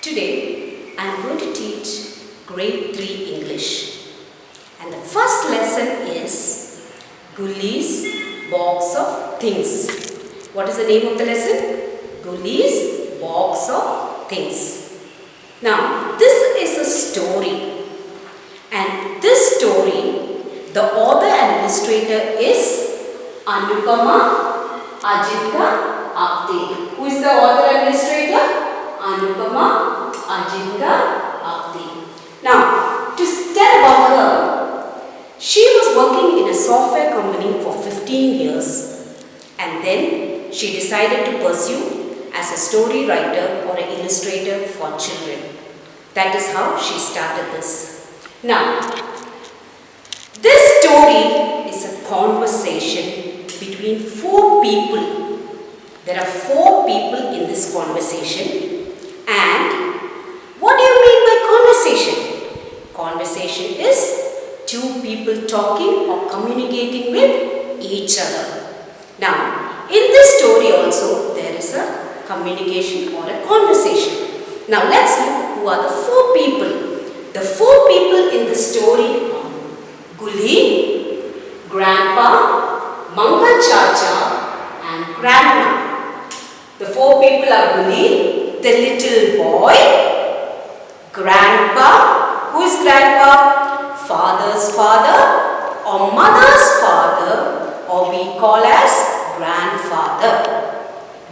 Today I am going to teach grade 3 English, and the first lesson is Gully's Box of Things. What is the name of the lesson? Gully's Box of Things. Now this is a story, and this story the author and illustrator is Anupama Ajinka Apte. Who is the author and illustrator? Anupama Ajinka Apte. Now, to tell about her, she was working in a software company for 15 years, and then she decided to pursue as a story writer or an illustrator for children. That is how she started this. Now, this story is a conversation between 4 people. There are 4 people in this conversation. And what do you mean by conversation? Conversation is 2 people talking or communicating with each other. Now, in this story also there is a communication or a conversation. Now, let's look who are the 4 people. The 4 people in the story are Gully, Grandpa, Mangal Chacha and Grandma. The 4 people are Gully, the little boy, Grandpa. Who is Grandpa? Father's father or mother's father, or we call as grandfather.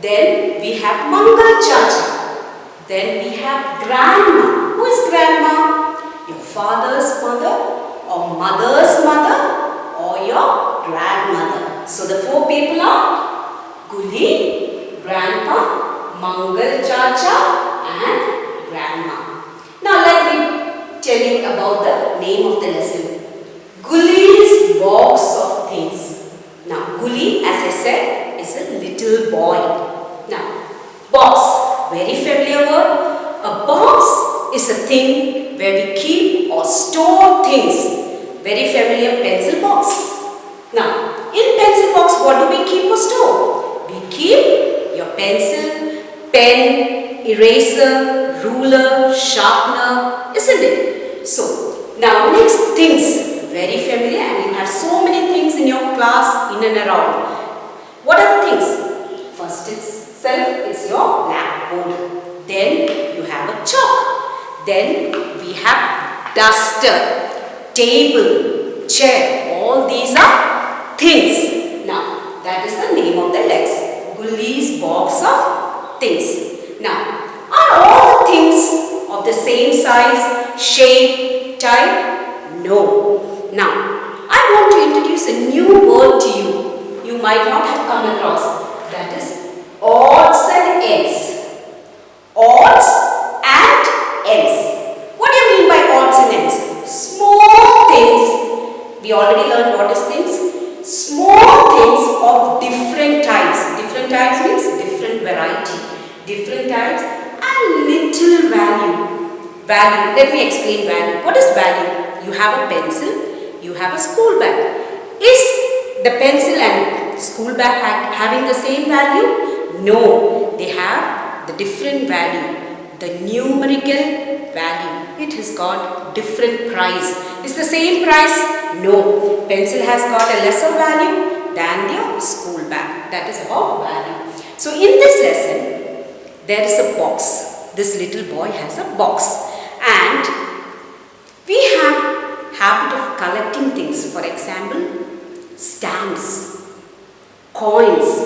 Then we have Mangal Chacha. Then we have Grandma. Who is Grandma? Your father's mother or mother's mother or your grandmother. So the 4 people are Gully, Grandpa, Mangal Chacha and Grandma. Now let me tell you about the name of the lesson. Gully's Box of Things. Now Gully, as I said, is a little boy. Now box, very familiar word. A box is a thing where we keep or store things. Very familiar, pencil box. Now in pencil box, what do we keep or store? We keep your pencil, pen, eraser, ruler, sharpener, isn't it? So, now next things, very familiar, and you have so many things in your class in and around. What are the things? First itself is your blackboard. Then you have a chalk. Then we have duster, table, chair. All these are things. Now, that is the name of the lesson. Gully's Box of Things. Now, are all the things of the same size, shape, type? No. Now, I want to introduce a new word to you. You might not have come across. That is odds and ends. Odds and ends. What do you mean by odds and ends? Small things. We already learned what is things. Small things of different types. Different types means different variety. Different types and little value. Value. Let me explain value. What is value? You have a pencil. You have a school bag. Is the pencil and school bag having the same value? No. They have the different value. The numerical value. It has got different price. Is the same price? No. Pencil has got a lesser value than your school bag. That is about value. So in this lesson, there is a box. This little boy has a box. And we have habit of collecting things. For example, stamps, coins.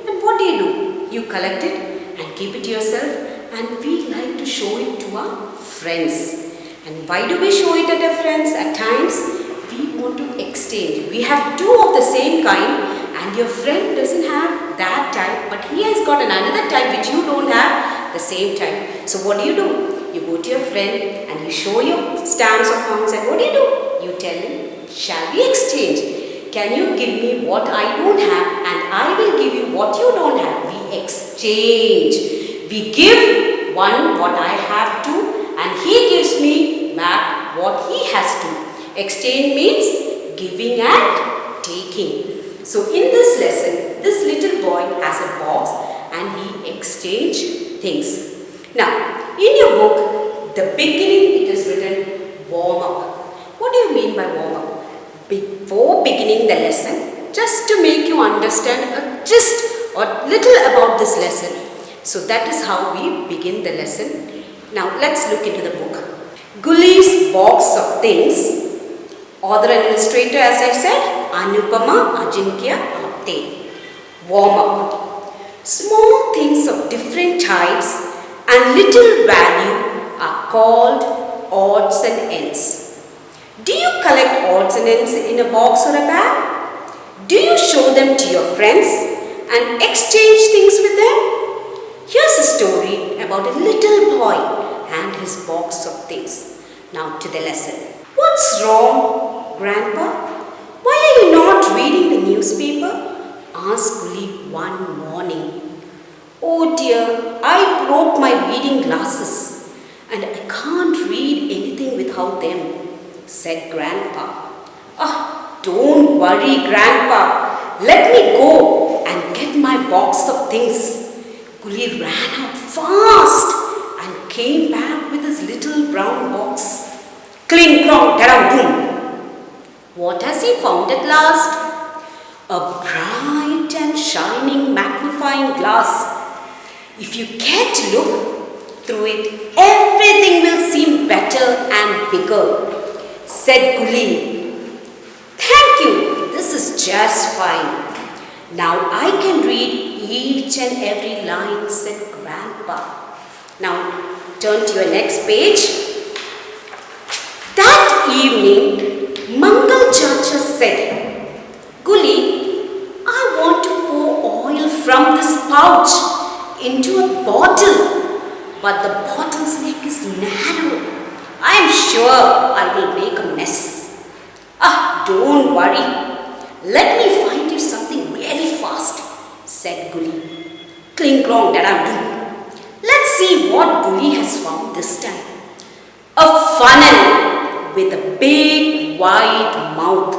And what do? You collect it and keep it to yourself. And we like to show it to our friends. And why do we show it at our friends? At times, we want to exchange. We have 2 of the same kind and your friend doesn't have that type, but he has got another type which you don't have the same type. So what do? You go to your friend and you show your stamps or coins, and what do? You tell him, shall we exchange? Can you give me what I don't have and I will give you what you don't have? We exchange. We give one what I have to and he gives me back what he has to. Exchange means giving and taking. So in this lesson, this little boy has a box and he exchanged things. Now, in your book, the beginning it is written warm up. What do you mean by warm up? Before beginning the lesson, just to make you understand a gist or little about this lesson. So that is how we begin the lesson. Now let's look into the book. Guli's Box of Things. Author and illustrator, as I said, Anupama Ajinkya Apte. Warm up. Small things of different types and little value are called odds and ends. Do you collect odds and ends in a box or a bag? Do you show them to your friends and exchange things with them? Here's a story about a little boy and his box of things. Now to the lesson. What's wrong, Grandpa? Why are you not reading the newspaper? Asked Guli one morning. Oh dear, I broke my reading glasses and I can't read anything without them, said Grandpa. Ah, don't worry, Grandpa. Let me go and get my box of things. Guli ran out fast and came back with his little brown box. Cling clong, da boom. What has he found at last? A bright and shining magnifying glass. If you care to look through it, everything will seem better and bigger, said Guli. Thank you, this is just fine. Now I can read each and every line, said Grandpa. Now turn to your next page. That evening, Mangal Chacha said, Guli, I want to pour oil from this pouch into a bottle, but the bottle's neck is narrow. I am sure I will make a mess. Ah, don't worry. Let me find you something really fast, said Guli. Cling clong da-dum-dum. Let's see what Guli has found this time. A funnel with a big wide mouth.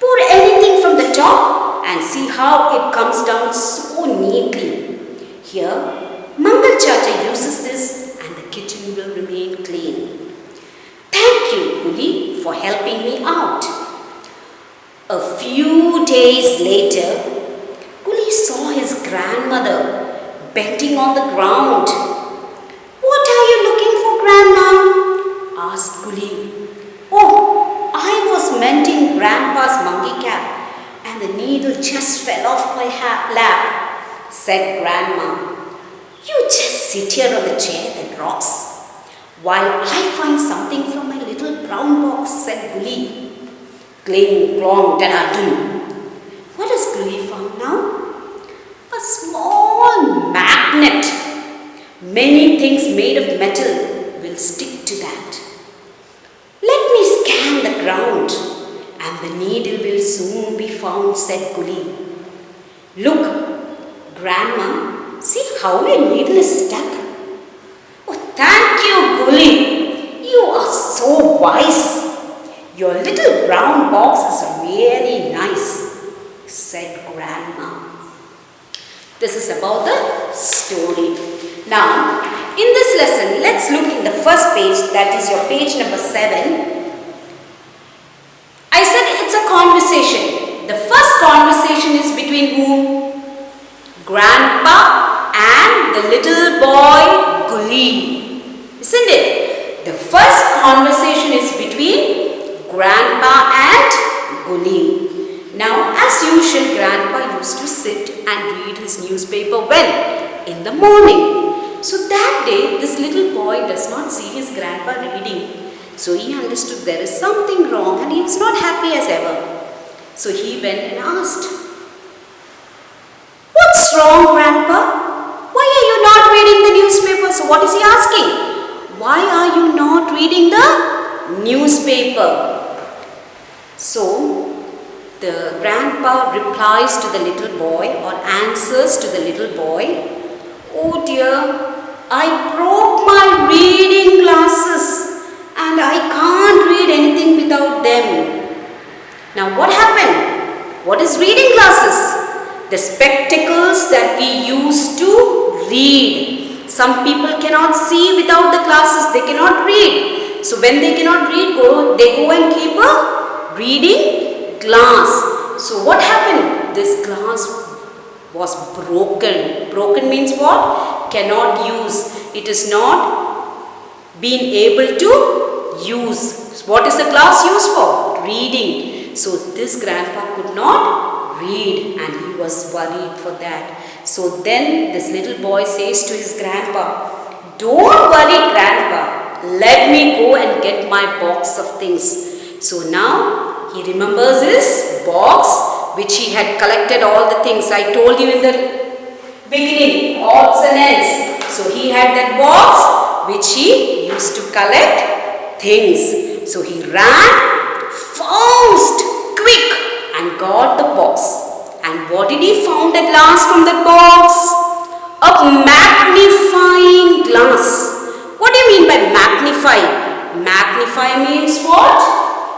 Pour anything from the top and see how it comes down so neatly. Here, Mangal Chacha uses this and the kitchen will remain clean. Thank you, Guli, for helping me out. A few days later, Guli saw his grandmother bending on the ground. What are you looking for, Grandma? Asked Guli. Oh, I was mending Grandpa's monkey cap and the needle just fell off my lap, said Grandma. You just sit here on the chair that rocks while I find something from my little brown box, said Guli. Cling, clong, da-da-dum. What has Guli found now? A small magnet. Many things made of metal will stick to that. Let me scan the ground and the needle will soon be found, said Guli. Look, Grandma, see how your needle is stuck? Oh, thank you, Guli. You are so wise. Your little brown box is really nice, said Grandma. This is about the story. Now, in this lesson, let's look in the first page, that is your page number 7. I said it's a conversation. The first conversation is between whom? Grandpa and the little boy Guli. Isn't it? The first conversation is between Grandpa and Guli. Now, as usual, Grandpa used to sit and read his newspaper when? In the morning. So that day, this little boy does not see his grandpa reading. So he understood there is something wrong and he was not happy as ever. So he went and asked, What's wrong, Grandpa? Why are you not reading the newspaper? So what is he asking? Why are you not reading the newspaper? So the grandpa replies to the little boy or answers to the little boy, Oh dear, I broke my reading glasses and I can't read anything without them. Now what happened? What is reading glasses? The spectacles that we use to read. Some people cannot see without the glasses. they cannot read. So when they cannot read, they go and keep a reading glass. So what happened? This glass was broken. Broken means what? Cannot use. It is not being able to use. What is the glass used for? Reading. So this grandpa could not read and he was worried for that. So then this little boy says to his grandpa, "Don't worry, grandpa. Let me go and get my box of things." So now he remembers his box which he had collected all the things. I told you in the beginning, odds and ends. So he had that box which he used to collect things. So he ran fast, quick and got the box. And what did he found at last from that box? A magnifying glass. What do you mean by magnify? Magnify means what?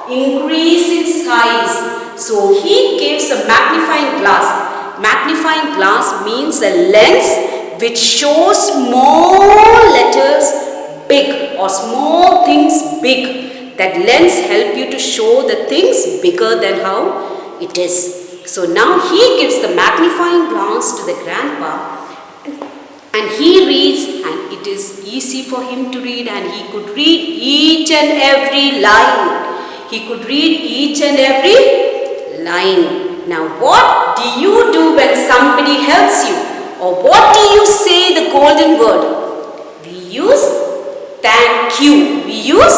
Increase its size. So he gives a magnifying glass. Magnifying glass means a lens which shows small letters big or small things big. That lens helps you to show the things bigger than how it is. So now he gives the magnifying glass to the grandpa and he reads, and it is easy for him to read, and he could read each and every line. He could read each and every line. Now what do you do when somebody helps you? Or what do you say the golden word? We use thank you. We use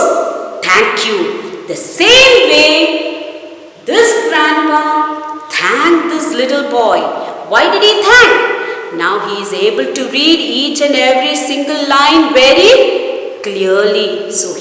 thank you. The same way this grandpa thanked this little boy. Why did he thank? Now he is able to read each and every single line very clearly. So